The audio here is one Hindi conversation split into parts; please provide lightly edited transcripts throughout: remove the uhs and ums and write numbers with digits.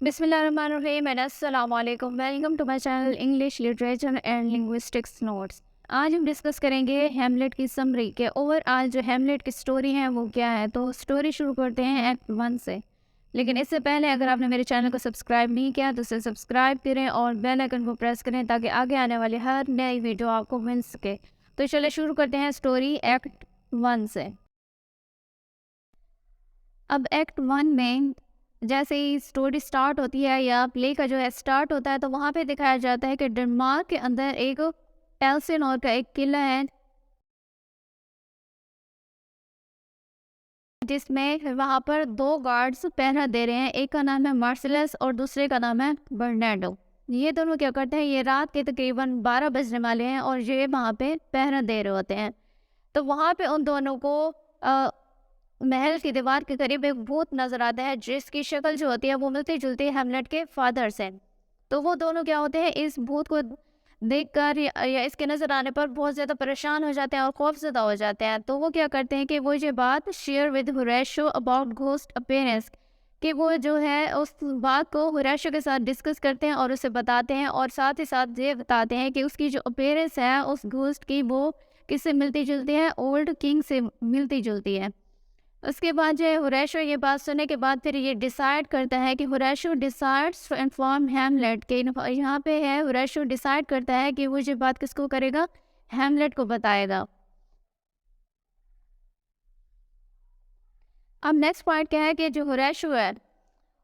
बिस्मिल्लाहिर्रहमानिर्रहीम एंड अस्सलाम वालेकुम। Welcome to my channel English literature and linguistics notes. आज हम डिस्कस करेंगे हैमलेट की समरी के ओवर। आज जो हैमलेट की स्टोरी है वो क्या है, तो स्टोरी शुरू करते हैं एक्ट 1 से। लेकिन इससे पहले अगर आपने मेरे चैनल को सब्सक्राइब नहीं किया तो उसे सब्सक्राइब करें और बेल आइकन को प्रेस करें ताकि आगे आने वाली हर नई वीडियो आपको मिल सके। तो चलिए शुरू करते हैं स्टोरी एक्ट 1 से। अब एक्ट 1 में जैसे ही स्टोरी स्टार्ट होती है या प्ले का जो है स्टार्ट होता है, तो वहाँ पे दिखाया जाता है कि डेनमार्क के अंदर एक एल्सिनोर का एक किला है, जिसमें वहाँ पर दो गार्ड्स पहरा दे रहे हैं। एक का नाम है मार्सेलस और दूसरे का नाम है बर्नाडो। ये दोनों क्या करते हैं, ये रात के तकरीबन 12 बजने वाले हैं और ये वहाँ पे पहरा दे रहे होते हैं। तो वहाँ पे उन दोनों को महल की दीवार के करीब एक भूत नजर आता है, जिसकी शक्ल जो होती है वो मिलती जुलती है हेमलेट के फादर से। तो वो दोनों क्या होते हैं, इस भूत को देखकर या इसके नजर आने पर बहुत ज्यादा परेशान हो जाते हैं और खौफजदा हो जाते हैं। तो वो क्या करते हैं कि वो ये बात share with Horatio about ghost appearance, कि वो जो है उस बात को हुरैशो के साथ डिस्कस करते हैं और उसे बताते हैं, और साथ ही साथ ये बताते हैं कि उसकी जो अपीयरेंस है उस घोस्ट की, वो किससे मिलती जुलती है, ओल्ड किंग से मिलती जुलती है। उसके बाद जो है हुरैशो ये बात सुनने के बाद फिर ये डिसाइड करता है कि हुरैशो डिसाइड्स टू इन्फॉर्म हैमलेट के, यहाँ पे है हुरैशो डिसाइड करता है कि वो ये बात किसको करेगा, हैमलेट को बताएगा। अब नेक्स्ट पॉइंट क्या है कि जो हुरैशो है,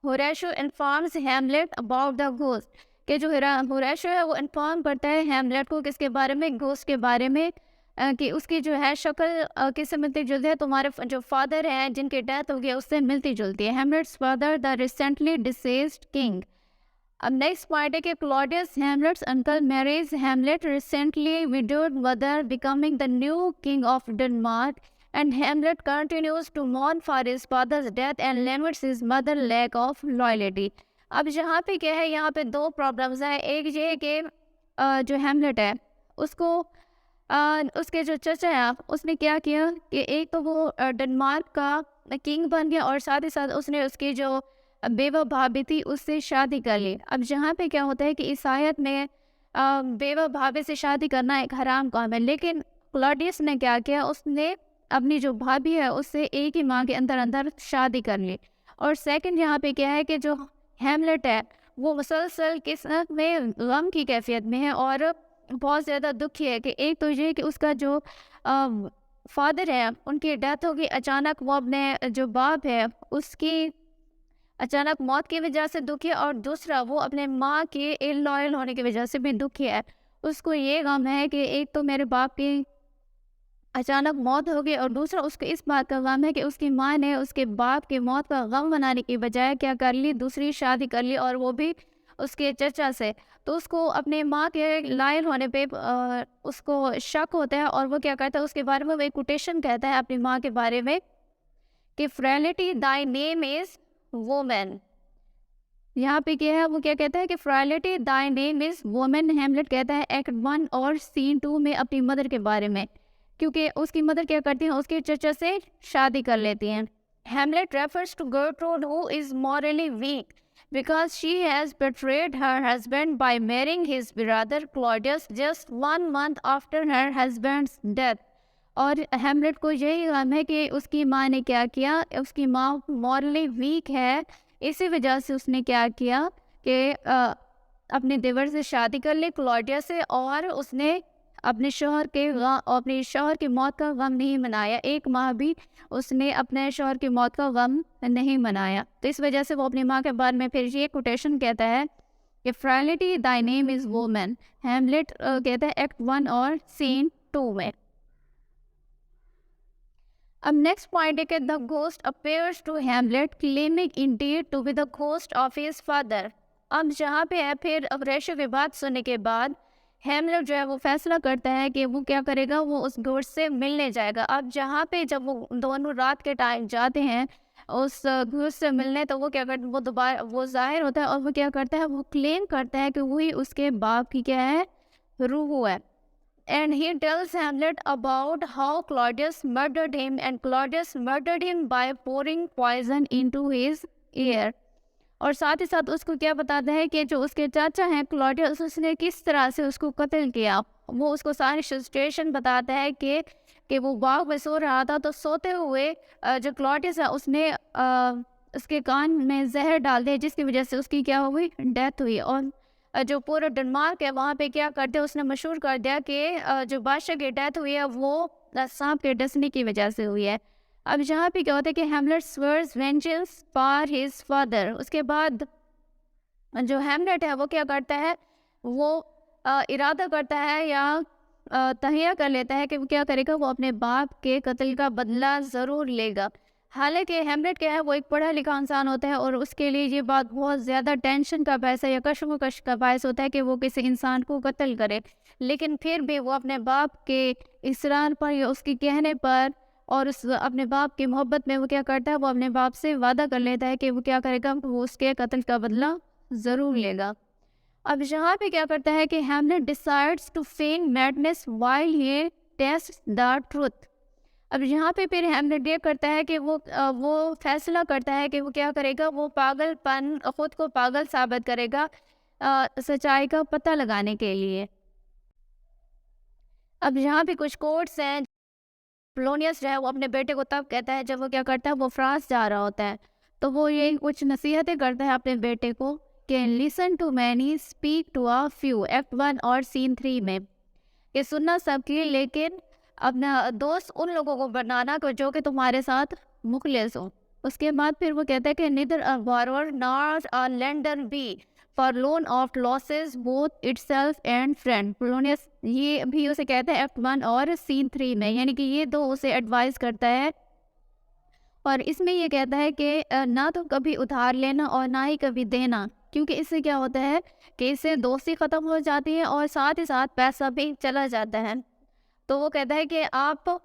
Horatio informs Hamlet about the ghost, कि जो हुरैशो है वो इन्फॉर्म करता है हैमलेट को किसके बारे में, घोस्ट के बारे में। कि उसकी जो है शक्ल किससे मिलती जुलती है, तुम्हारे जो फादर हैं जिनकी डेथ हो गई उससे मिलती जुलती है, Hamlet's father the recently deceased king. अब नेक्स्ट पॉइंट है कि Claudius Hamlet's uncle marries Hamlet recently widowed mother becoming the new king of Denmark, and Hamlet continues to mourn for his father's death and laments his mother lack of loyalty. अब यहाँ पे क्या है, यहाँ पे दो प्रॉब्लम्स हैं। एक ये है कि जो हैमलेट है उसको उसके जो चचा है उसने क्या किया कि एक तो वो डेनमार्क का किंग बन गया, और साथ ही साथ उसने उसकी जो बेवा भाभी थी उससे शादी कर ली। अब जहाँ पे क्या होता है कि ईसाईयत में बेवा भाभी से शादी करना एक हराम काम है, लेकिन क्लॉडियस ने क्या किया, उसने अपनी जो भाभी है उससे एक ही माह के अंदर अंदर शादी कर ली। और सेकंड यहाँ पे क्या है कि जो हैमलेट है वो मुसलसल किस्मत में गम की कैफियत में है और बहुत ज़्यादा दुखी है। कि एक तो ये कि उसका जो फादर है उनकी डेथ होगी अचानक, वो अपने जो बाप है उसकी अचानक मौत की वजह से दुखी है, और दूसरा वो अपने माँ के इलॉयल होने की वजह से भी दुखी है। उसको ये गम है कि एक तो मेरे बाप की अचानक मौत हो गई, और दूसरा उसको इस बात का गम है कि उसकी माँ ने उसके बाप की मौत का गम मनाने की बजाय क्या कर ली, दूसरी शादी कर ली, और वो भी उसके चचा से। तो उसको अपने माँ के लायल होने पे उसको शक होता है, और वो क्या करता है, उसके बारे में वो एक कोटेशन कहता है अपनी माँ के बारे में कि frailty thy name is women. यहाँ पे क्या है, वो क्या कहता है कि frailty thy name is women, Hamlet कहता है एक्ट 1 और सीन 2 में अपनी मदर के बारे में, क्योंकि उसकी मदर क्या करती है, उसके चचा से शादी कर लेती हैं। Hamlet refers to Gertrude who is morally weak because she has betrayed her husband by marrying his brother Claudius just 1 month after her husband's death। और हैमलेट को यही गम है कि उसकी माँ ने क्या किया, उसकी माँ मॉरली वीक है, इसी वजह से उसने क्या किया कि अपने देवर से शादी कर ली क्लॉडिया से, और उसने अपने अपने शौहर की मौत का गम नहीं मनाया। एक माह भी उसने अपने शौहर की मौत का गम नहीं मनाया। तो इस वजह से वो अपनी माँ के बारे में फिर ये कोटेशन कहता है कि frailty thy name is women. Hamlet कहता है एक्ट 1 और सीन 2 में। अब नेक्स्ट पॉइंट है कि the ghost appears to Hamlet claiming indeed to be the ghost of his father. अब जहाँ पे है फिर अब रेशो की बात सुनने के बाद हैमलेट जो है वो फैसला करता है कि वो क्या करेगा, वो उस घोस्ट से मिलने जाएगा। अब जहाँ पे जब वो दोनों रात के टाइम जाते हैं उस घोस्ट से मिलने, तो वो क्या करता है, वो दोबारा वो जाहिर होता है और वो क्या करता है, वो क्लेम करता है कि वही उसके बाप की क्या है, रूह है। And he tells Hamlet about how Claudius murdered him, and Claudius murdered him by pouring poison into his ear। और साथ ही साथ उसको क्या बताता है कि जो उसके चाचा हैं क्लॉडियस, उसने किस तरह से उसको कत्ल किया। वो उसको सारी सिचुएशन बताता है कि वो बाग में सो रहा था, तो सोते हुए जो क्लॉडियस है उसने उसके कान में जहर डाल दिया, जिसकी वजह से उसकी क्या हुई, डेथ हुई। और जो पूरा डेनमार्क है वहाँ पे क्या करते हैं, उसने मशहूर कर दिया कि जो बादशाह की डेथ हुई है वो सांप के डसने की वजह से हुई है। अब यहाँ पे क्या होता है कि Hamlet swears vengeance for his father. उसके बाद जो हेमलेट है वो क्या करता है, वो इरादा करता है या तहिया कर लेता है कि वो क्या करेगा, वो अपने बाप के कत्ल का बदला ज़रूर लेगा। हालांकि हेमलेट क्या है, वो एक पढ़ा लिखा इंसान होता है और उसके लिए ये बात बहुत ज़्यादा टेंशन का बायस है या कशमकश का बायस होता है कि वो किसी इंसान को कत्ल करे। लेकिन फिर भी वो अपने बाप के इसरार पर या उसके कहने पर और उस अपने बाप की मोहब्बत में वो क्या करता है, वो अपने बाप से वादा कर लेता है कि वो क्या करेगा, वो उसके कत्ल का बदला ज़रूर लेगा। अब यहाँ पे क्या करता है कि Hamlet decides to feign madness while he test the truth. अब यहाँ पे फिर हेमलेट ये करता है कि वो फैसला करता है कि वो क्या करेगा, वो पागलपन खुद को पागल साबित करेगा सच्चाई का पता लगाने के लिए। अब यहाँ पे कुछ कोट्स हैं। पोलोनियस जो है वो अपने बेटे को तब कहता है जब वो क्या करता है, वो फ्रांस जा रहा होता है। तो वो ये कुछ नसीहतें करता है अपने बेटे को कि listen to many speak to a few, act 1 और सीन 3 में, कि सुनना सबकी लेकिन अपना दोस्त उन लोगों को बनाना को जो कि तुम्हारे साथ मुखलिस हो। उसके बाद फिर वो कहता है कि निदर अ borrower nor a lender be for loan of losses both itself and friend। Polonius ये भी उसे कहता है एक्ट 1 और सीन 3 में, यानी कि ये दो उसे एडवाइस करता है। और इसमें ये कहता है कि ना तो कभी उधार लेना और ना ही कभी देना, क्योंकि इससे क्या होता है कि इससे दोस्ती ख़त्म हो जाती है और साथ ही साथ पैसा भी चला जाता है। तो वो कहता है कि आप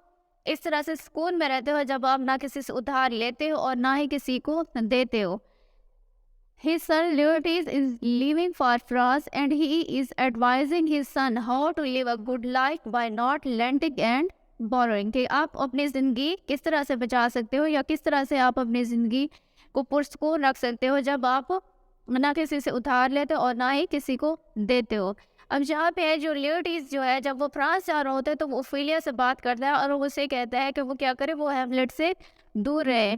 इस तरह से सुकून में रहते हो जब आप ना किसी से उधार लेते हो और ना ही किसी को देते हो। His son Leotis is leaving for France and he is advising his son how to live a good life by not lending and borrowing, कि आप अपनी ज़िंदगी किस तरह से बचा सकते हो या किस तरह से आप अपनी ज़िंदगी को पुरस्कून रख सकते हो जब आप ना किसी से उधार लेते हो और ना ही किसी को देते हो। अब यहाँ पे है जो लियोटीज जो है, जब वो फ्रांस जा रहा होता है तो वो ओफिलिया से बात करता है और वो उसे कहता है कि वो क्या करे, वो हेमलेट से दूर रहे।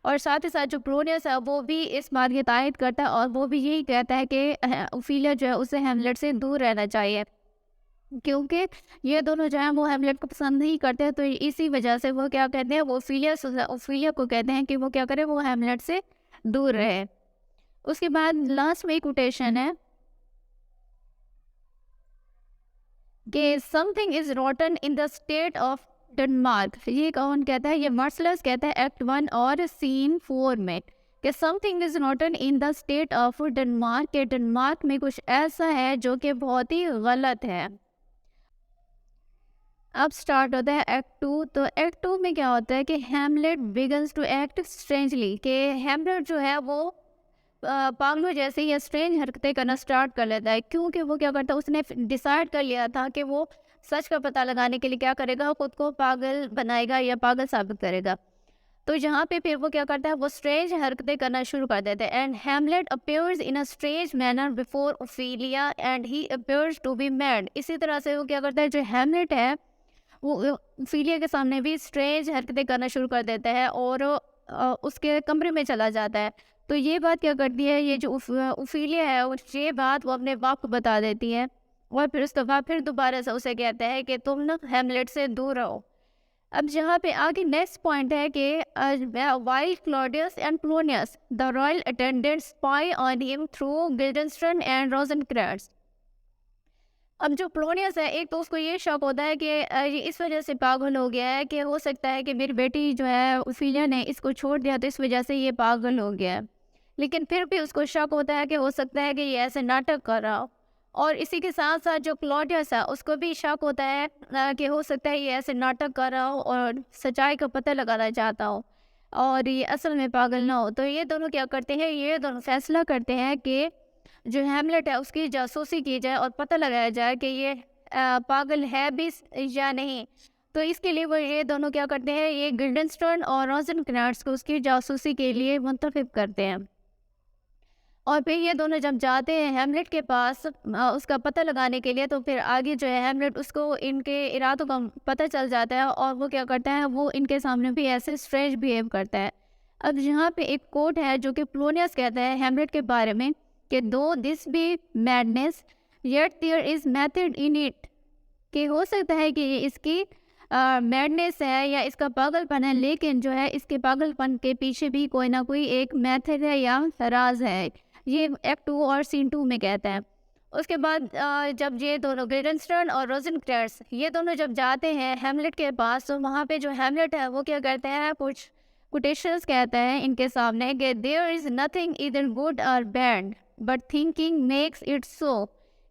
और साथ ही साथ जो पोलोनियस है वो भी इस बात की तायद करता है और वो भी यही कहता है कि ओफिलिया जो है उसे हेमलेट से दूर रहना चाहिए, क्योंकि ये दोनों जो हैं वो हेमलेट को पसंद नहीं करते हैं। तो इसी वजह से वो क्या कहते हैं, वो ओफिलिया को कहते हैं कि वो क्या करे, वो हेमलेट से दूर रहे। उसके बाद लास्ट में एक कोटेशन है कि something is रॉटन in the state of Denmark. ये कौन कहता है, ये मार्सलस कहता है एक्ट 1 और सीन 4 में, कि something is रॉटन in the state of Denmark, के डेनमार्क में कुछ ऐसा है जो कि बहुत ही गलत है। अब स्टार्ट होता है एक्ट 2। तो एक्ट 2 में क्या होता है कि हेमलेट बिगन्स टू एक्ट स्ट्रेंजली, कि हेमलेट जो है वो पागलों जैसे या स्ट्रेंज हरकतें करना स्टार्ट कर लेता है, क्योंकि वो क्या करता है, उसने डिसाइड कर लिया था कि वो सच का पता लगाने के लिए क्या करेगा, खुद को पागल बनाएगा या पागल साबित करेगा। तो यहाँ पे फिर वो क्या करता है, वो स्ट्रेंज हरकतें करना शुरू कर देता है। And Hamlet appears in a strange manner before Ophelia and he appears to be mad. इसी तरह से वो क्या करता है, जो हेमलेट है वो ओफिलिया के सामने भी स्ट्रेंज हरकतें करना शुरू कर देता है और उसके कमरे में चला जाता है। तो ये बात क्या करती है, ये जो ओफिलिया है ये बात वो अपने बाप को बता देती है और फिर उसके बाद फिर दोबारा से उसे कहता है कि तुम ना हेमलेट से दूर रहो। अब यहाँ पे आगे नेक्स्ट पॉइंट है कि while Claudius and Polonius the royal attendant spy on him through Guildenstern and Rosencrantz. अब जो पोलोनियस है, एक तो उसको ये शक होता है कि ये इस वजह से पागल हो गया है कि हो सकता है कि मेरी बेटी जो है ओफिलिया ने इसको छोड़ दिया तो इस वजह से ये पागल हो गया है। लेकिन फिर भी उसको शक होता है कि हो सकता है कि ये ऐसे नाटक कर रहा हो। और इसी के साथ साथ जो क्लॉडियस है उसको भी शक होता है कि हो सकता है ये ऐसे नाटक कर रहा हो और सच्चाई का पता लगाना चाहता हो और ये असल में पागल ना हो। तो ये दोनों क्या करते हैं, ये दोनों फैसला करते हैं कि जो हेमलेट है उसकी जासूसी की जाए और पता लगाया जाए कि ये पागल है भी या नहीं। तो इसके लिए वो ये दोनों क्या करते हैं, ये गिल्डेनस्टर्न और रोजेनक्रेट्ज को उसकी जासूसी के लिए मुंतखब करते हैं। और फिर ये दोनों जब जाते हैं हेमलेट के पास उसका पता लगाने के लिए, तो फिर आगे जो है हेमलेट उसको इनके इरादों का पता चल जाता है और वो क्या करता है, वो इनके सामने भी ऐसे स्ट्रेंज बिहेव करता है। अब यहाँ पे एक कोट है जो कि पोलोनियस कहता है हेमलेट के बारे में कि though this be madness yet there is method in it, कि हो सकता है कि ये इसकी मैडनेस है या इसका पागलपन है, लेकिन जो है इसके पागलपन के पीछे भी कोई ना कोई एक मेथड है या राज है। ये एक्ट 2 और सीन 2 में कहता है। उसके बाद जब ये दोनों गिल्डेनस्टर्न और रोजेनक्रेट्ज ये दोनों जब जाते हैं हेमलेट के पास, तो वहाँ पे जो हेमलेट है वो क्या करते हैं, कुछ कोटेशंस कहता है इनके सामने कि there is nothing either good or bad but thinking makes it सो,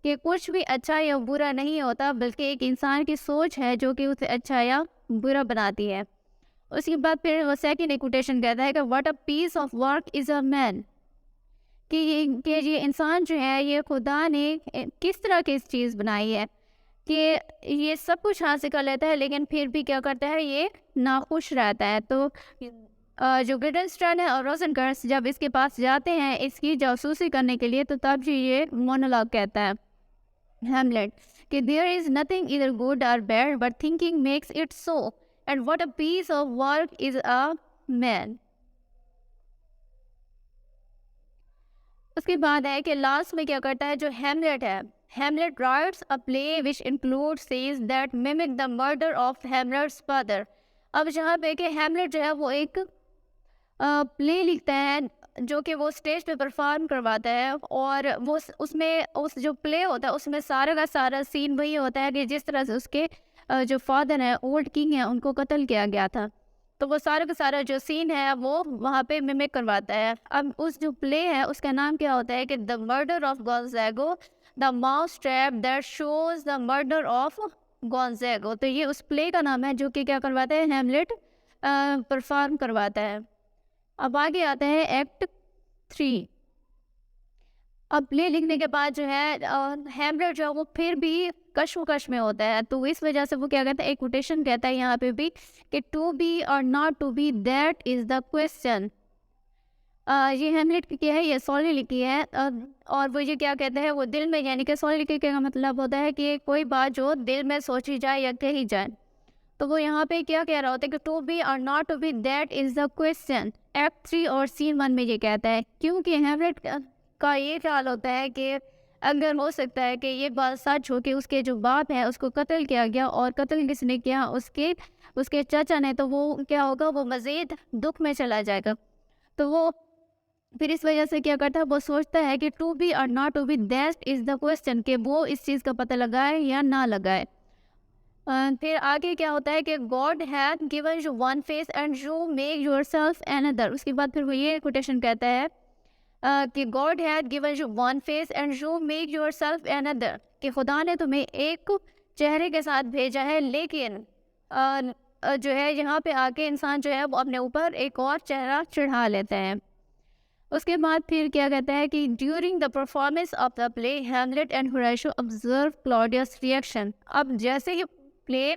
कि कुछ भी अच्छा या बुरा नहीं होता, बल्कि एक इंसान की सोच है जो कि उसे अच्छा या बुरा बनाती है। उसके बाद फिर वो सेकंड कोटेशन कहता है कि what a piece of work is a man, कि ये इंसान जो है ये खुदा ने किस तरह की चीज़ बनाई है कि ये सब कुछ हासिल कर लेता है लेकिन फिर भी क्या करता है, ये नाखुश रहता है। तो जो गिल्डेनस्टर्न है और रोजेनक्रेट्ज जब इसके पास जाते हैं इसकी जासूसी करने के लिए, तो तब जी ये मोनोलॉग कहता है हेमलेट कि there is nothing either good or bad but thinking makes it so, and what a piece of work is a man. उसके बाद है कि लास्ट में क्या करता है जो हेमलेट है, Hamlet writes a play which includes that mimic the murder of Hamlet's father. अब जहाँ पे कि हेमलेट जो है वो एक प्ले लिखता है जो कि वो स्टेज पे परफॉर्म करवाता है, और वो उसमें उस जो प्ले होता है उसमें सारा का सारा सीन वही होता है कि जिस तरह से उसके जो फादर हैं ओल्ड किंग हैं उनको कत्ल किया गया था, तो वो सारा का सारा जो सीन है वो वहाँ पे मिमिक करवाता है। अब उस जो प्ले है उसका नाम क्या होता है कि the murder of गोंजागो, the mouse trap that shows the murder of गोंजागो। तो ये उस प्ले का नाम है जो कि क्या करवाता है, हेमलेट परफॉर्म करवाता है। अब आगे आता है एक्ट 3। अब प्ले लिखने के बाद जो है हेमलेट जो है वो फिर भी कश्मकश में होता है, तो इस वजह से वो क्या कहता है, एक कोटेशन कहता है यहाँ पे भी कि to be or not to be that is the question. ये हेमलेट की क्या है, ये सॉली लिखी है और वो ये क्या कहते हैं, वो दिल में, यानी कि सॉली लिखी का मतलब होता है कि कोई बात जो दिल में सोची जाए या कही जाए, तो वो यहाँ पे क्या कह रहा होता है कि to be or not to be that is the question. Act 3 और सीन 1 में ये कहता है, क्योंकि हेमलेट का ये ख्याल होता है कि अगर हो सकता है कि ये बात सच हो कि उसके जो बाप है उसको कत्ल किया गया, और कत्ल किसने किया, उसके चाचा ने, तो वो क्या होगा, वो मज़ीद दुख में चला जाएगा। तो वो फिर इस वजह से क्या करता है, वो सोचता है कि to be or not to be that is the question, कि वो इस चीज़ का पता लगाए या ना लगाए। फिर आगे क्या होता है कि God had given you one face and you make yourself another. उसके बाद फिर वो ये कोटेशन कहता है कि God had given you one face and you make yourself another, कि खुदा ने तुम्हें एक चेहरे के साथ भेजा है, लेकिन जो है यहाँ पे आके इंसान जो है वो अपने ऊपर एक और चेहरा चढ़ा लेता है। उसके बाद फिर क्या कहता है कि during the performance of the play Hamlet and Horatio observe Claudius reaction. अब जैसे ही प्ले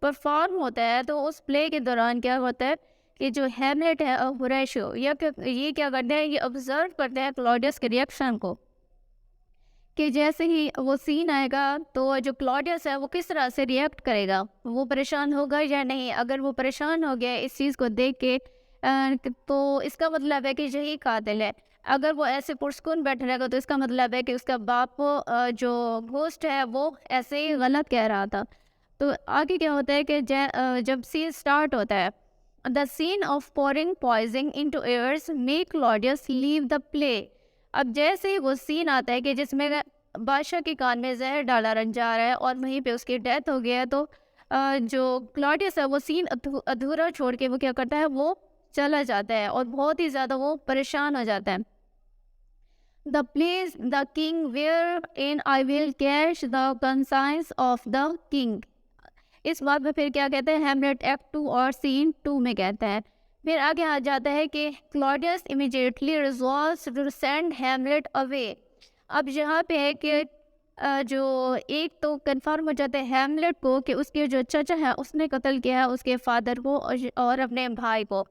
परफॉर्म होता है तो उस प्ले के दौरान क्या होता है कि जो हेमलेट है और होरेशियो ये क्या करते हैं, ये ऑब्जर्व करते हैं क्लॉडियस के रिएक्शन को, कि जैसे ही वो सीन आएगा तो जो क्लॉडियस है वो किस तरह से रिएक्ट करेगा, वो परेशान होगा या नहीं। अगर वो परेशान हो गया इस चीज़ को देख के तो इसका मतलब है कि यही कातिल है। अगर वो ऐसे पुरस्कुन बैठे रहेगा तो इसका मतलब है कि उसका बाप जो घोस्ट है वो ऐसे ही गलत कह रहा था। तो आगे क्या होता है कि जब सीन स्टार्ट होता है, the scene of pouring poison into ears make Claudius leave the play. अब जैसे ही वो सीन आता है कि जिसमें बादशाह के कान में जहर डाला जा रहा है और वहीं पे उसकी डेथ हो गया है, तो जो क्लॉडियस है वो सीन अधूरा छोड़ के वो क्या करता है, वो चला जाता है और बहुत ही ज़्यादा वो परेशान हो जाता है। The place the king wherein I will catch the conscience of the king. इस बात में फिर क्या कहते हैं, हेमलेट एक्ट 2 और सीन 2 में कहता है। फिर आगे आ जाता है कि Claudius immediately resolves to send Hamlet away. अब यहाँ पे है कि जो एक तो कंफर्म हो जाता है हेमलेट को कि उसके जो चाचा है उसने कत्ल किया है उसके फादर को और अपने भाई को।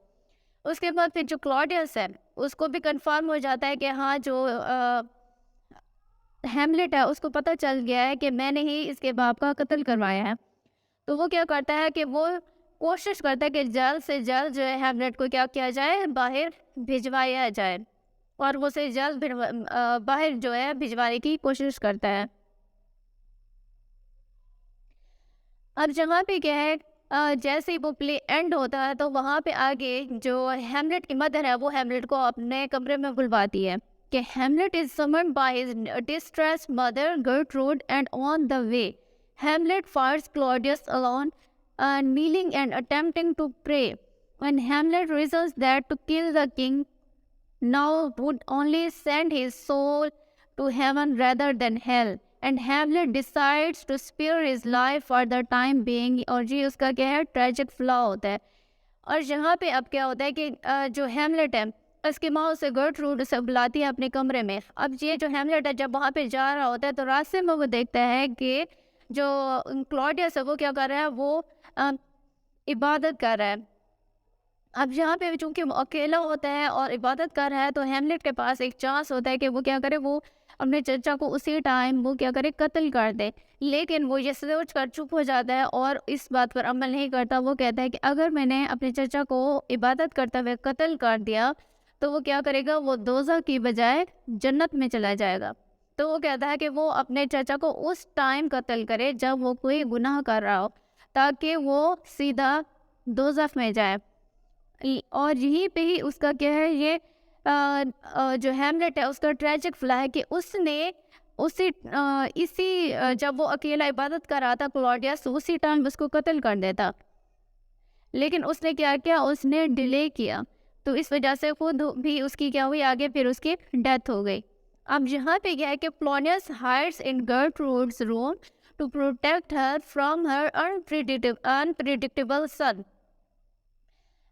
उसके बाद फिर जो क्लॉडियस है उसको भी कंफर्म हो जाता है कि हाँ जो हैमलेट है उसको पता चल गया है कि मैंने ही इसके बाप का कत्ल करवाया है। तो वो क्या करता है कि वो कोशिश करता है कि जल्द से जल्द जो है हैमलेट को क्या किया जाए, बाहर भिजवाया जाए, और वो उसे जल्द बाहर जो है भिजवाने की कोशिश करता है। अब जहाँ पे क्या है, जैसे ही वो प्ले एंड होता है तो वहाँ पे आगे जो हैमलेट की मदर है वो हैमलेट को अपने कमरे में बुलवाती है कि Hamlet is summoned by his distressed mother Gertrude and on the way Hamlet finds Claudius alone kneeling and attempting to pray. When Hamlet reasons that to kill the king now would only send his soul to heaven rather than hell, and Hamlet decides to spare his life for the time being। और जी उसका क्या है, ट्रेजिक फ्लॉ होता है। और यहाँ पे अब क्या होता है कि जो हैमलेट है उसकी माँ उसे गर्ट्रूड उसे बुलाती है अपने कमरे में। अब ये जो हैमलेट है जब वहाँ पे जा रहा होता है तो रास्ते में वो देखता है कि जो क्लॉडियस है वो क्या कर रहा है, वो इबादत कर रहा है। अब यहाँ पे चूंकि वो अकेला होता है और इबादत कर रहा है तो हैमलेट के पास एक चांस होता है कि वो क्या करे, वो अपने चचा को उसी टाइम वो क्या करे, कत्ल कर दे। लेकिन वो ये सोच कर चुप हो जाता है और इस बात पर अमल नहीं करता। वो कहता है कि अगर मैंने अपने चचा को इबादत करते हुए कत्ल कर दिया तो वो क्या करेगा, वो दोज़ख की बजाय जन्नत में चला जाएगा। तो वो कहता है कि वो अपने चचा को उस टाइम कत्ल करे जब वो कोई गुनाह कर रहा हो, ताकि वो सीधा दोज़ख में जाए। और यहीं पे ही उसका क्या है, ये जो हैमलेट है उसका ट्रेजिक फ्लॉ है कि उसने जब वो अकेला इबादत कर रहा था क्लॉडियस उसी टाइम उसको कत्ल कर देता, लेकिन उसने क्या किया, उसने डिले किया। तो इस वजह से खुद भी उसकी क्या हुई, आगे फिर उसकी डेथ हो गई। अब यहाँ पे क्या है कि Polonius hides in Gertrude's room to protect her from her unpredictable son.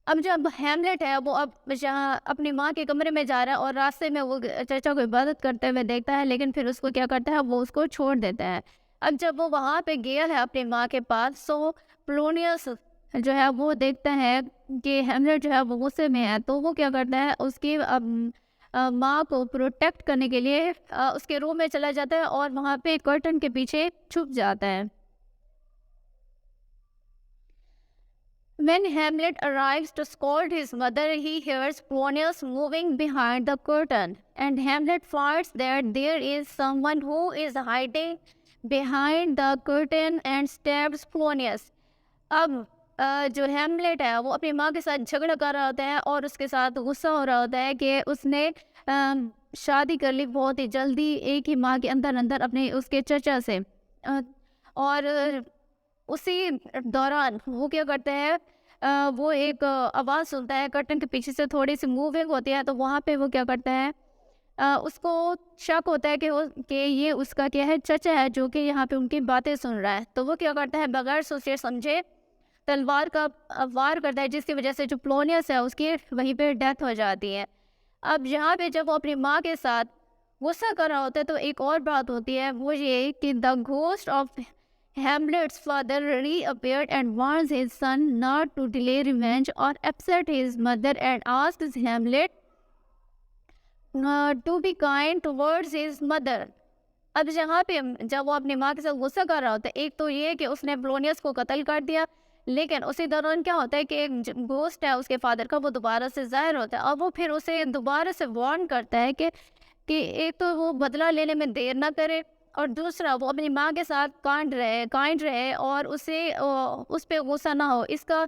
अब जब हैमलेट है वो अब जहाँ अपनी माँ के कमरे में जा रहा है और रास्ते में वो चचा को इबादत करते हुए देखता है, लेकिन फिर उसको क्या करता है, वो उसको छोड़ देता है। अब जब वो वहाँ पे गया है अपनी माँ के पास, तो प्लोनियस जो है वो देखता है कि हैमलेट जो है वो गुस्से में है, तो वो क्या करता है, उसकी माँ को प्रोटेक्ट करने के लिए उसके रूम में चला जाता है और वहाँ पे कर्टन के पीछे छुप जाता है। When Hamlet arrives to scold his mother, he hears Polonius moving behind the curtain, and Hamlet finds that there is someone who is hiding behind the curtain and stabs Polonius. अब जो हैमलेट है वो अपनी माँ के साथ झगड़ा कर रहा होता है और उसके साथ गुस्सा हो रहा होता है कि उसने शादी कर ली बहुत ही जल्दी एक ही माँ के अंदर अंदर अपने उसके चचा से। और उसी दौरान वो क्या करता है, वो एक आवाज़ सुनता है कर्टन के पीछे से, थोड़ी सी मूविंग होती है, तो वहाँ पे वो क्या करता है, उसको शक होता है कि ये उसका क्या है, चचा है जो कि यहाँ पे उनकी बातें सुन रहा है। तो वो क्या करता है, बगैर सोचे समझे तलवार का वार करता है, जिसकी वजह से जो प्लोनियस है उसकी वहीं पे डेथ हो जाती है। अब यहाँ पे जब वो अपनी माँ के साथ गुस्सा कर रहा होता है तो एक और बात होती है, वो ये कि the ghost of Hamlet's father reappeared and warns his son not to delay revenge or upset his mother, and asks Hamlet to be kind towards his mother। अब यहाँ पे जब वो अपनी माँ के साथ गुस्सा कर रहा होता है, एक तो ये कि उसने प्लोनियस को कत्ल कर दिया, लेकिन उसी दौरान क्या होता है कि एक घोस्ट है उसके फादर का, वो दोबारा से जाहिर होता है और वो फिर उसे दोबारा से वार्न करता है कि एक तो वो बदला लेने में देर ना करे, और दूसरा वो अपनी माँ के साथ काइंड रहे और उस पर गुस्सा ना हो। इसका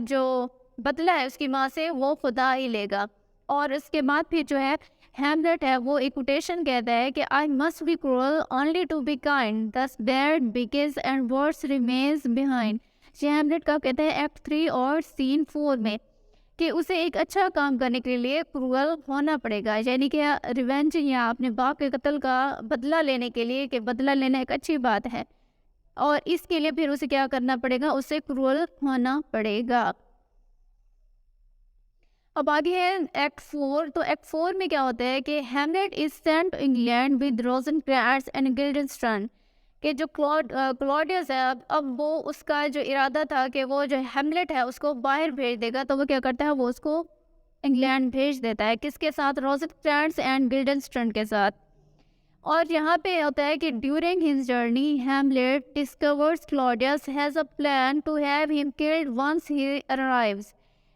जो बदला है उसकी माँ से वो खुदा ही लेगा। और इसके बाद फिर जो है हैमलेट है वो एक कोटेशन कहता है कि I must be cruel only to be kind, thus bad begins and worse remains behind. ये हैमलेट का कहते हैं एक्ट 3 और सीन 4 में कि उसे एक अच्छा काम करने के लिए क्रूअल होना पड़ेगा, यानी कि रिवेंज या अपने बाप के कत्ल का बदला लेने के लिए, कि बदला लेना एक अच्छी बात है और इसके लिए फिर उसे क्या करना पड़ेगा, उसे क्रूअल होना पड़ेगा। अब आगे है एक्ट 4। तो एक्ट 4 में क्या होता है कि Hamlet is sent to England with Rosencrantz and Guildenstern, कि जो क्लॉडियस है अब वो उसका जो इरादा था कि वो जो हैमलेट है उसको बाहर भेज देगा, तो वो क्या करता है, वो उसको इंग्लैंड भेज देता है, किसके साथ? रोज़ेनक्रेंट्ज़ एंड गिल्डेन्स्ट्रॉन के साथ। और यहाँ पे होता है कि during his journey Hamlet discovers Claudius has a plan to have him killed once he arrives,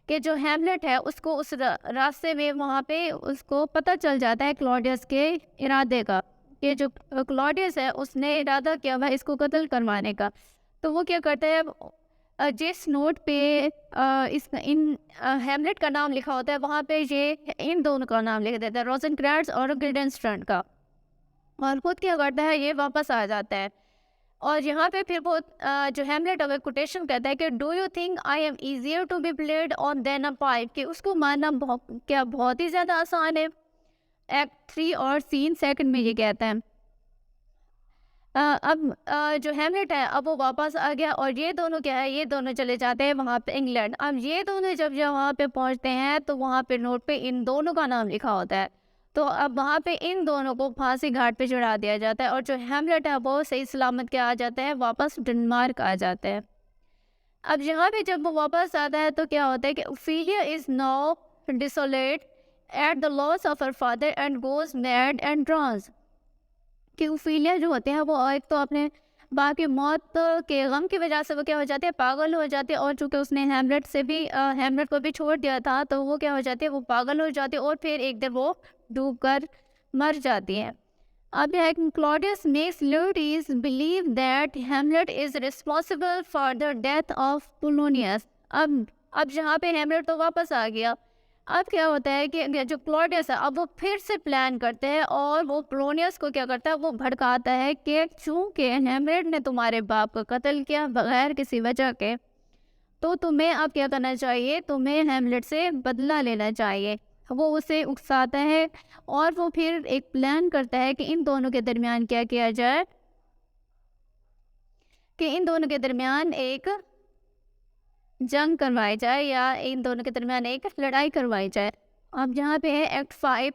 कि जो हैमलेट है उसको उस रास्ते में वहाँ पे उसको पता चल जाता है क्लॉडियस के इरादे का, कि जो क्लॉडियस है उसने इरादा किया हुआ है इसको कत्ल करवाने का। तो वो क्या करता है, जिस नोट पे इन हैमलेट का नाम लिखा होता है वहाँ पे ये इन दोनों का नाम लिख देता है, रोज़ेनक्रेंट्ज़ और गिल्डेन्स्ट्रॉन का। और खुद क्या करता है, ये वापस आ जाता है। और यहाँ पे फिर वो जो हैमलेट है कोटेशन कहता है कि do you think I am easier to be played on than a pipe, कि उसको मारना बहुत ही ज़्यादा आसान है। एक्ट 3 और सीन 2 में ये कहता है। अब जो हैमलेट है अब वो वापस आ गया और ये दोनों क्या है, ये दोनों चले जाते हैं वहाँ पे इंग्लैंड। अब ये दोनों जब वहाँ पे पहुँचते हैं तो वहाँ पे नोट पे इन दोनों का नाम लिखा होता है। तो अब वहाँ पे इन दोनों को फांसी घाट पे चढ़ा दिया जाता है और जो हैमलेट है वो सही सलामत क्या आ जाता है, वापस डेनमार्क आ जाता है। अब यहाँ पे जब वो वापस आता है तो क्या होता है कि Ophelia is now desolate at the loss of her father and goes mad and drowns, कि ओफेलिया जो होते हैं वो एक तो अपने बाप की मौत के गम की वजह से वो क्या हो जाते हैं, पागल हो जाते हैं। और चूँकि उसने हैमलेट को भी छोड़ दिया था तो वो क्या हो जाती है, वो पागल हो जाती है और फिर एक दिन वो डूब कर मर जाती हैं। अब यह Claudius makes Laertes believe that Hamlet is responsible for the death of Polonius. अब जहाँ पे हैमलेट तो वापस आ गया, अब क्या होता है कि जो क्लॉडियस है अब वो फिर से प्लान करते हैं और वो पोलोनियस को क्या करता है, वो भड़काता है कि चूँकि हैमलेट ने तुम्हारे बाप को कत्ल किया बगैर किसी वजह के, तो तुम्हें अब क्या करना चाहिए, तुम्हें हैमलेट से बदला लेना चाहिए। वो उसे उकसाता है और वो फिर एक प्लान करता है कि इन दोनों के दरमियान क्या किया जाए, कि इन दोनों के दरमियान एक जंग करवाई जाए या इन दोनों के दरमियान एक लड़ाई करवाई जाए। अब यहाँ पे है एक्ट 5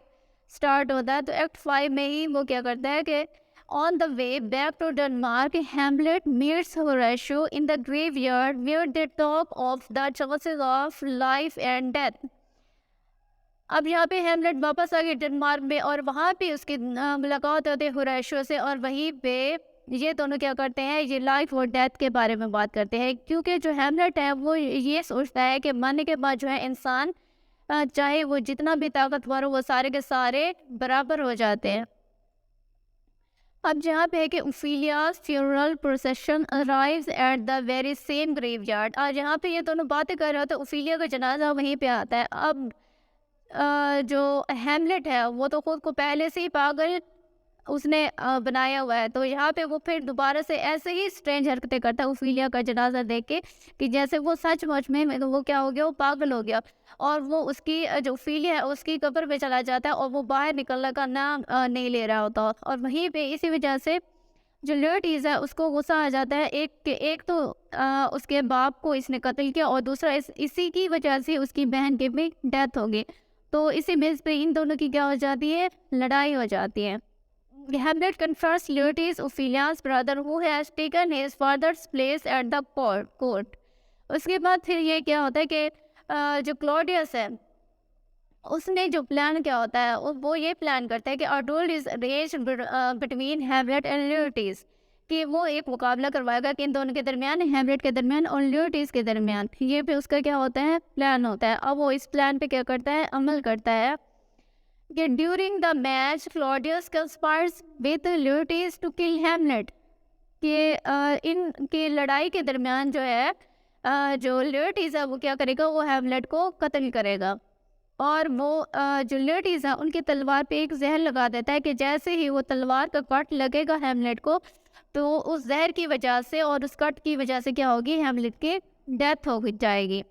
स्टार्ट होता है। तो एक्ट 5 में ही वो क्या करता है कि on the way back to Denmark Hamlet meets Horatio in the graveyard where they talk of the chances of life and death. अब यहाँ पे हैमलेट वापस आ गए डेनमार्क में और वहाँ पे उसकी मुलाकात होती है होरेशियो से और वहीं पे ये दोनों क्या करते हैं, ये लाइफ और डेथ के बारे में बात करते हैं। क्योंकि जो हैमलेट है वो ये सोचता है कि मरने के बाद जो है इंसान चाहे वो जितना भी ताकतवर हो वो सारे के सारे बराबर हो जाते हैं। अब जहाँ पे है कि ओफेलिया's funeral procession arrives at the very same graveyard। और यहाँ पे ये दोनों बातें कर रहे होते हैं, ओफेलिया का जनाजा वहीं पे आता है। अब जो हैमलेट है वो तो खुद को पहले से ही पागल उसने बनाया हुआ है, तो यहाँ पे वो फिर दोबारा से ऐसे ही स्ट्रेंज हरकतें करता है ओफेलिया का जनाजा देख के, कि जैसे वो सचमुच में वो क्या हो गया, वो पागल हो गया। और वो उसकी जो ओफेलिया है उसकी कब्र पे चला जाता है और वो बाहर निकलने का नाम नहीं ले रहा होता। और वहीं पे इसी वजह से जो ल्यूटिस है उसको गुस्सा आ जाता है, एक तो उसके बाप को इसने कत्ल किया और दूसरा इसी की वजह से उसकी बहन की भी डेथ हो गई। तो इसी बेस पे इन दोनों की क्या हो जाती है, लड़ाई हो जाती है। Hamlet confronts Laertes, Ophelia's brother, who has taken his father's place at the court। उसके बाद फिर ये क्या होता है कि जो क्लॉडियस है उसने जो प्लान क्या होता है वो ये प्लान करता है कि a duel is arranged between Hamlet and Laertes, कि वो एक मुकाबला करवाएगा कि इन दोनों के दरमियान, हैमलेट के दरमियान और ल्यूटिस के दरमियान। ये पे उसका क्या होता है, प्लान होता है। अब वो इस प्लान पे क्या करता है, अमल करता है कि during the match Claudius conspires with Laertes to kill Hamlet, कि इनके लड़ाई के दरमियान जो है जो ल्यूटिस है वो क्या करेगा, वो हैमलेट को कत्ल करेगा। और वो जो ल्यूटिस है उनकी तलवार पे एक जहर लगा देता है कि जैसे ही वो तलवार का कट लगेगा हैमलेट को, तो उस जहर की वजह से और उस कट की वजह से क्या होगी, हैमलेट की डेथ हो जाएगी।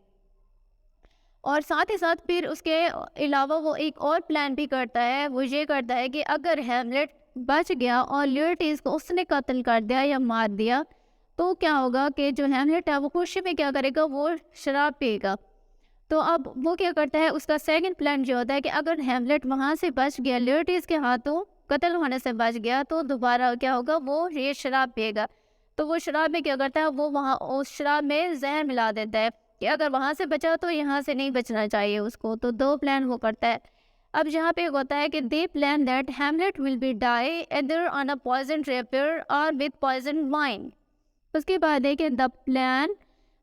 और साथ ही साथ फिर उसके अलावा वो एक और प्लान भी करता है, वो ये करता है कि अगर हैमलेट बच गया और ल्यूटिस को उसने कत्ल कर दिया या मार दिया तो क्या होगा कि जो हैमलेट है वो खुशी में क्या करेगा, वो शराब पिएगा। तो अब वो क्या करता है, उसका सेकंड प्लान जो होता है कि अगर हैमलेट वहाँ से बच गया, ल्यूटिस के हाथों कत्ल होने से बच गया, तो दोबारा क्या होगा, वो ये शराब पिएगा। तो वो शराब में क्या करता है, वो वहाँ उस शराब में जहर मिला देता है कि अगर वहाँ से बचा तो यहाँ से नहीं बचना चाहिए उसको, तो 2 प्लान वो करता है। अब यहाँ पे होता है कि they plan that Hamlet will be die either on a poison rapier or with poison wine. उसके बाद है कि the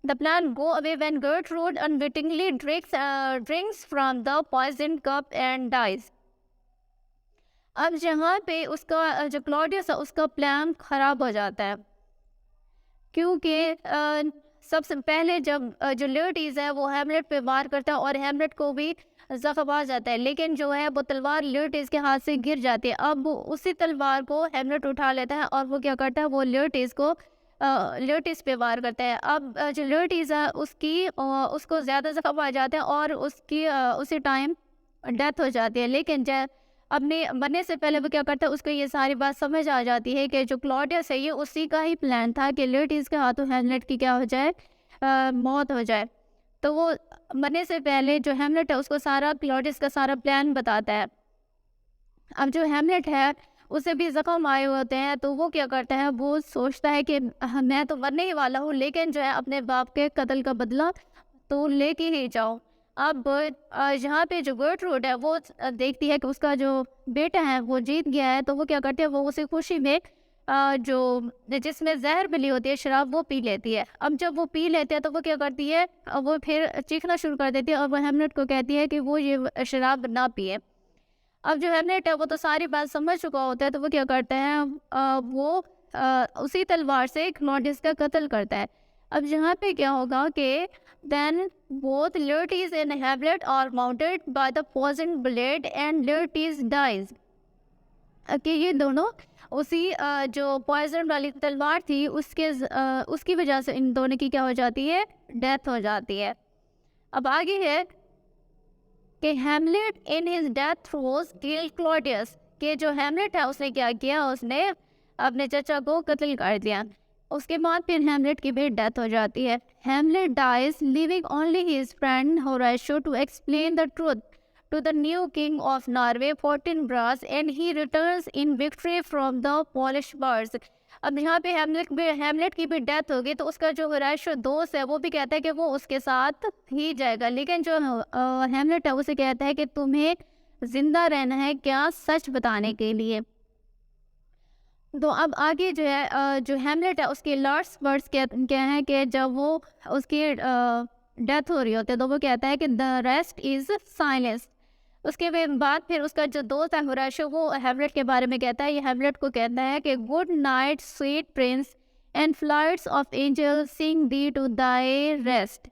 plan go away when Gertrude unwittingly drinks from the poison cup and dies. अब यहाँ पे उसका जो क्लॉडियस है उसका प्लान खराब हो जाता है, क्योंकि सबसे पहले जब जो लेओटीज है वो हेमलेट पे वार करता है और हेमलेट को भी जख्म आ जाता है, लेकिन जो है वो तलवार लेओटीज के हाथ से गिर जाती है। अब वो उसी तलवार को हेमलेट उठा लेता है और वो क्या करता है, वो लेओटीज पे वार करता है। अब जो लेओटीज है उसको ज़्यादा जख्म आ जाता है और उसकी उसी टाइम डेथ हो जाती है। लेकिन जब अपने मरने से पहले वो क्या करता है, उसको ये सारी बात समझ आ जाती है कि जो क्लॉडियस है ये उसी का ही प्लान था कि लेओटीज के हाथों हेमलेट की क्या हो जाए, मौत हो जाए। तो वो मरने से पहले जो हेमलेट है उसको सारा क्लॉडियस का सारा प्लान बताता है। अब जो हेमलेट है उसे भी जख्म आए होते हैं, तो वो क्या करता है, वो सोचता है कि मैं तो मरने ही वाला हूँ, लेकिन जो है अपने बाप के कत्ल का बदला तो लेके ही जाओ। अब यहाँ पे जो गर्टरूड है वो देखती है कि उसका जो बेटा है वो जीत गया है, तो वो क्या करती है, वो उसी खुशी में जो जिसमें जहर मिली होती है शराब वो पी लेती है। अब जब वो पी लेते हैं तो वो क्या करती है, वो फिर चीखना शुरू कर देती है और वो हेमलेट को कहती है कि वो ये शराब ना पिए। अब जो हेमलेट है वो तो सारी बात समझ चुका होता है, तो वो क्या करता है, वो उसी तलवार से क्लॉडियस का कत्ल करता है। अब यहाँ पे क्या होगा कि then both Laertes and Hamlet are mounted by the poison blade and Laertes dies. कि ये दोनों उसी जो पॉइजन वाली तलवार थी उसकी वजह से इन दोनों की क्या हो जाती है, डेथ हो जाती है। अब आगे है कि Hamlet in his death throes kill Claudius. कि जो हेमलेट है उसने क्या किया, उसने अपने चचा को कत्ल कर दिया। उसके बाद फिर हेमलेट की भी डेथ हो जाती है। Hamlet dies living only his friend Horatio to explain the truth to the new king of Norway, Fortinbras, and he returns in victory from the Polish wars। अब यहाँ पे हेमलेट की भी डेथ होगी, तो उसका जो होरेशियो दोस्त है वो भी कहता है कि वो उसके साथ ही जाएगा, लेकिन जो हेमलेट है उसे कहता है कि तुम्हें जिंदा रहना है क्या, सच बताने के लिए। तो अब आगे जो है जो हेमलेट है उसके लास्ट वर्ड्स क्या हैं कि जब वो उसकी डेथ हो रही होती है तो वो कहता है कि द रेस्ट इज़ साइलेंस। उसके बाद फिर उसका जो दोस्त है होरेशियो वो हेमलेट के बारे में कहता है, ये हेमलेट को कहता है कि good night sweet prince and flights of angel sing thee to thy rest.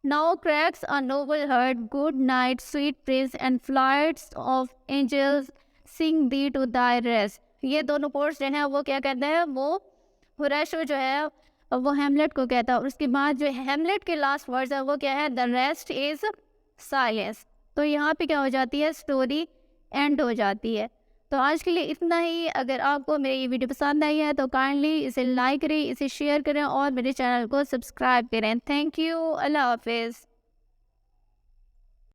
Now cracks a noble heart, good night sweet prince and flights of angels sing thee to thy rest. ये दोनों कोर्स जो है वो क्या कहते हैं, वो होरेशियो जो है वो हेमलेट को कहता है। और उसके बाद जो हेमलेट के लास्ट वर्ड्स है वो क्या है, द रेस्ट इज साइलेंस। तो यहाँ पे क्या हो जाती है, स्टोरी एंड हो जाती है। तो आज के लिए इतना ही। अगर आपको मेरी ये वीडियो पसंद आई है तो काइंडली इसे लाइक करें, इसे शेयर करें और मेरे चैनल को सब्सक्राइब करें। थैंक यू, अल्लाह हाफिज़।